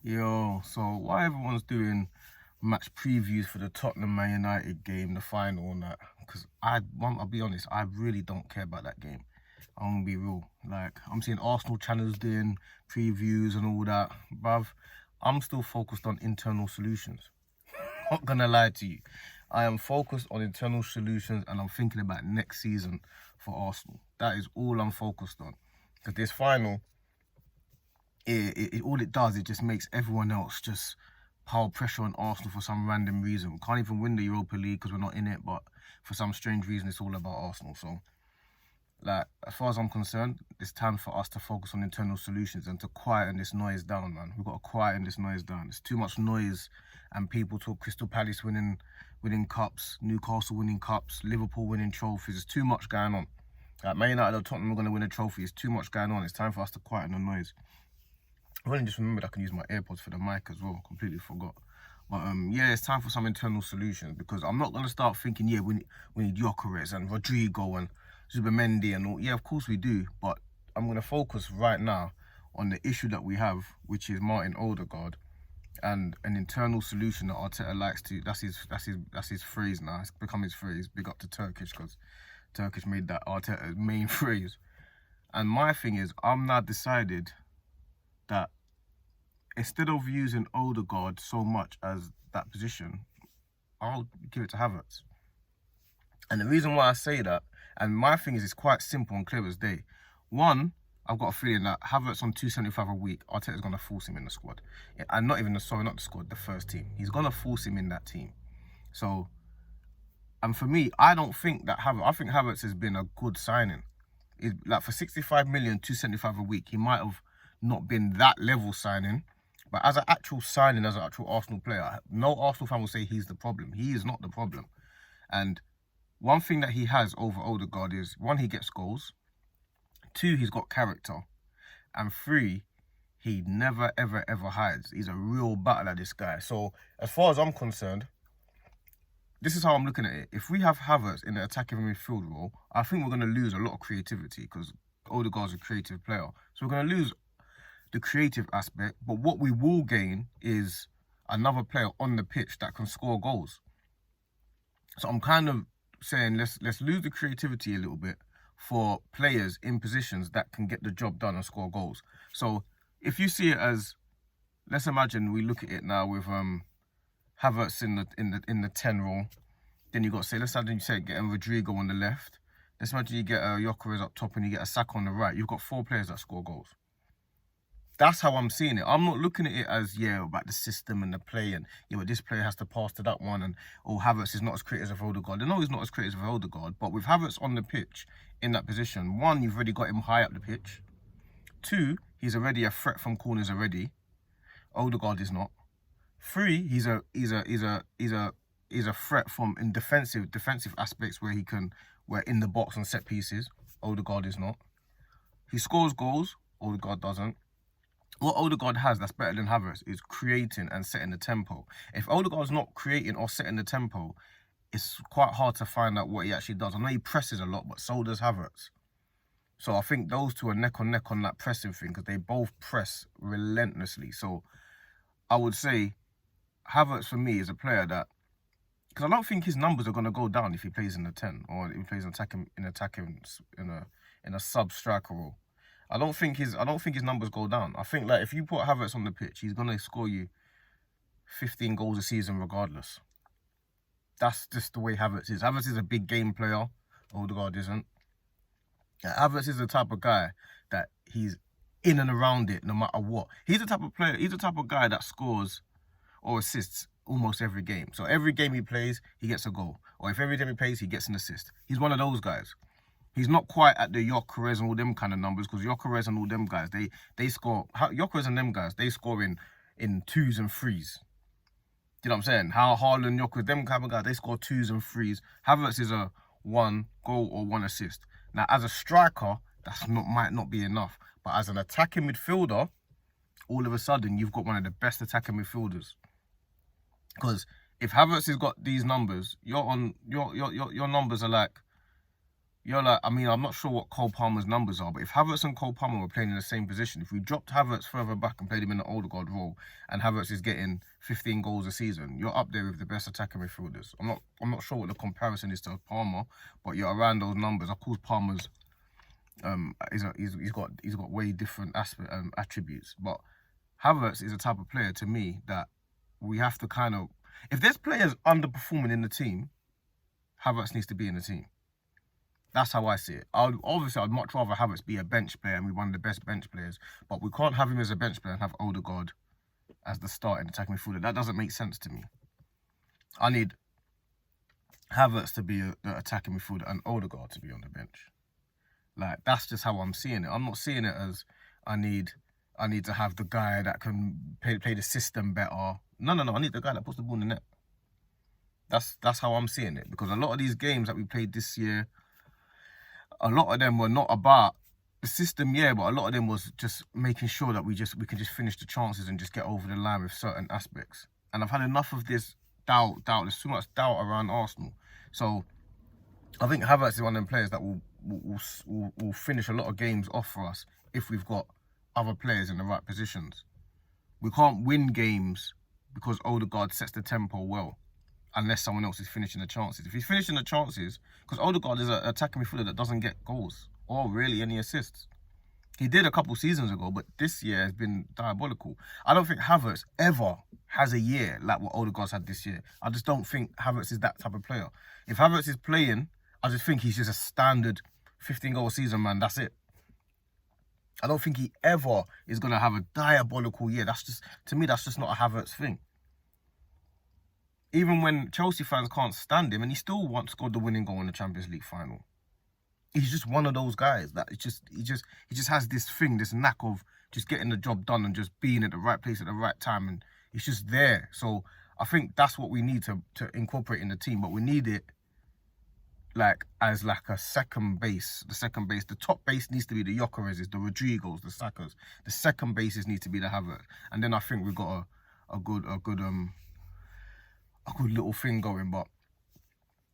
Yo, so why everyone's doing match previews for the Tottenham Man United game, the final and that? Because I'll be honest, I really don't care about that game. I'm gonna be real. Like, I'm seeing Arsenal channels doing previews and all that. Bruv, I'm still focused on internal solutions. Not gonna lie to you. I am focused on internal solutions and I'm thinking about next season for Arsenal. That is all I'm focused on. Because this final, all it does, it just makes everyone else just pile pressure on Arsenal for some random reason. We can't even win the Europa League because we're not in it, but for some strange reason, it's all about Arsenal. So, like, as far as I'm concerned, it's time for us to focus on internal solutions and to quieten this noise down, man. We've got to quieten this noise down. There's too much noise, and people talk Crystal Palace winning cups, Newcastle winning cups, Liverpool winning trophies. There's too much going on. Like, Man United or Tottenham are going to win a trophy. There's too much going on. It's time for us to quieten the noise. I only just remembered I can use my AirPods for the mic as well. Completely forgot. But yeah, it's time for some internal solutions because I'm not gonna start thinking, yeah, we need Gyökeres and Rodrigo and Zubimendi and all. Yeah, of course we do. But I'm gonna focus right now on the issue that we have, which is Martin Odegaard, and an internal solution that Arteta likes to. That's his phrase now. It's become his phrase. Big up to Turkish because Turkish made that Arteta's main phrase. And my thing is, I'm now decided that instead of using Odegaard so much as that position, I'll give it to Havertz. And the reason why I say that, and my thing is, it's quite simple and clear as day. One, I've got a feeling that Havertz on 275 a week, Arteta's going to force him in the squad. And not even the squad, the first team. He's going to force him in that team. So, and for me, I don't think that I think Havertz has been a good signing. Like for 65 million, 275 a week, he might have not been that level signing, but as an actual signing, as an actual Arsenal player, no Arsenal fan will say he's the problem. He is not the problem. And one thing that he has over Odegaard is, one, he gets goals. Two, he's got character. And three, he never, ever, ever hides. He's a real battler, this guy. So as far as I'm concerned, this is how I'm looking at it. If we have Havertz in the attacking midfield role, I think we're going to lose a lot of creativity because Odegaard's a creative player. So we're going to lose the creative aspect, but what we will gain is another player on the pitch that can score goals. So I'm kind of saying let's lose the creativity a little bit for players in positions that can get the job done and score goals. So if you see it as, let's imagine we look at it now with Havertz in the 10 role, then you got to say, let's imagine you say getting Rodrigo on the left. Let's imagine you get Gyökeres up top and you get a Saka on the right. You've got 4 players that score goals. That's how I'm seeing it. I'm not looking at it as, yeah, about the system and the play and, yeah, but this player has to pass to that one and, oh, Havertz is not as creative as Odegaard. I know he's not as creative as Odegaard, but with Havertz on the pitch in that position, one, you've already got him high up the pitch. Two, he's already a threat from corners already. Odegaard is not. Three, he's a threat from in defensive aspects where we're in the box and set pieces. Odegaard is not. He scores goals. Odegaard doesn't. What Odegaard has that's better than Havertz is creating and setting the tempo. If Odegaard's not creating or setting the tempo, it's quite hard to find out what he actually does. I know he presses a lot, but so does Havertz. So I think those two are neck on that pressing thing because they both press relentlessly. So I would say Havertz for me is a player that, because I don't think his numbers are going to go down if he plays in the 10 or if he plays in a sub striker role. I don't think his numbers go down. I think like if you put Havertz on the pitch, he's gonna score you 15 goals a season regardless. That's just the way Havertz is. Havertz is a big game player. Odegaard isn't. Havertz is the type of guy that he's in and around it no matter what. He's the type of player. He's the type of guy that scores or assists almost every game. So every game he plays, he gets a goal. Or if every game he plays, he gets an assist. He's one of those guys. He's not quite at the Gyökeres and all them kind of numbers because Gyökeres and all them guys, they score. Gyökeres and them guys, they score in 2s and 3s. You know what I'm saying? How Haaland, Gyökeres, them kind of guys, they score 2s and 3s. Havertz is a 1 goal or 1 assist. Now, as a striker, might not be enough. But as an attacking midfielder, all of a sudden, you've got one of the best attacking midfielders. Because if Havertz has got these numbers, your numbers are like you're like, I mean, I'm not sure what Cole Palmer's numbers are, but if Havertz and Cole Palmer were playing in the same position, if we dropped Havertz further back and played him in the Odegaard role, and Havertz is getting 15 goals a season, you're up there with the best attacking midfielders. I'm not sure what the comparison is to Palmer, but you're around those numbers. Of course, Palmer's he's got way different attributes, but Havertz is a type of player to me that we have to kind of, if there's players underperforming in the team, Havertz needs to be in the team. That's how I see it. I'd much rather Havertz be a bench player and be one of the best bench players, but we can't have him as a bench player and have Odegaard as the starting attacking midfielder. That doesn't make sense to me. I need Havertz to be the attacking midfielder and Odegaard to be on the bench. Like, that's just how I'm seeing it. I'm not seeing it as I need to have the guy that can play the system better. No. I need the guy that puts the ball in the net. That's how I'm seeing it. Because a lot of these games that we played this year, a lot of them were not about the system, yeah, but a lot of them was just making sure that we can just finish the chances and just get over the line with certain aspects. And I've had enough of this doubt. There's too much doubt around Arsenal. So I think Havertz is one of them players that will finish a lot of games off for us if we've got other players in the right positions. We can't win games because Odegaard sets the tempo well, unless someone else is finishing the chances. If he's finishing the chances, because Odegaard is an attacking midfielder that doesn't get goals or really any assists. He did a couple seasons ago, but this year has been diabolical. I don't think Havertz ever has a year like what Odegaard's had this year. I just don't think Havertz is that type of player. If Havertz is playing, I just think he's just a standard 15-goal season, man. That's it. I don't think he ever is going to have a diabolical year. That's just, to me, that's just not a Havertz thing. Even when Chelsea fans can't stand him, and he still once scored the winning goal in the Champions League final. He's just one of those guys that he just has this thing, this knack of just getting the job done and just being at the right place at the right time, and he's just there. So I think that's what we need to incorporate in the team, but we need it as a second base. The top base needs to be the Gyökereses, the Rodrigos, the Sakas. The second bases need to be the Havertz, and then I think we've got a good little thing going. But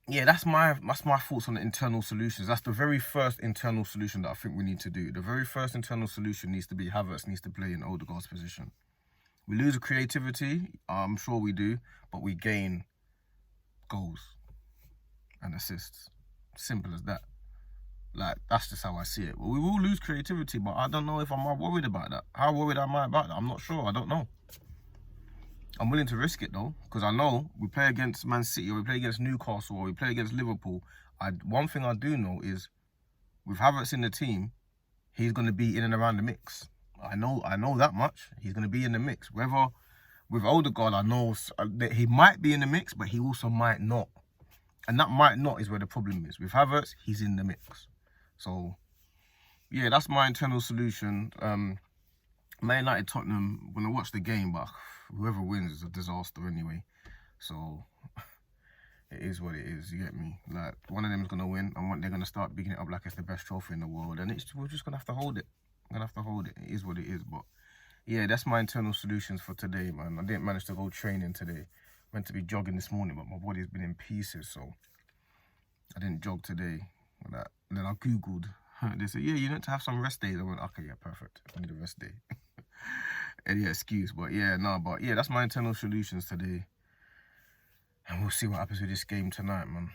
yeah, that's my thoughts on the internal solutions. That's the very first internal solution that I think we need to do. The very first internal solution needs to be Havertz needs to play in Odegaard's position. We lose creativity, I'm sure we do, but we gain goals and assists. Simple as that. That's just how I see it. Well, we will lose creativity, but I don't know if I'm worried about that. How worried am I about that? I'm not sure. I don't know. I'm willing to risk it though, because I know we play against Man City, or we play against Newcastle, or we play against Liverpool. One thing I do know is, with Havertz in the team, he's going to be in and around the mix. I know that much. He's going to be in the mix. Whether with Odegaard, I know that he might be in the mix, but he also might not. And that might not is where the problem is. With Havertz, he's in the mix. So, yeah, that's my internal solution. Man United, Tottenham, I'm going to watch the game, but whoever wins is a disaster anyway. So, it is what it is, you get me? One of them is going to win, and they're going to start bigging it up like it's the best trophy in the world. And we're just going to have to hold it. We're going to have to hold it. It is what it is. But, yeah, that's my internal solutions for today, man. I didn't manage to go training today. Meant to be jogging this morning, but my body's been in pieces, so I didn't jog today. And then I Googled. They said, yeah, you need to have some rest days. I went, okay, yeah, perfect. I need a rest day. Any excuse, but yeah, that's my internal solutions today. And we'll see what happens with this game tonight, man.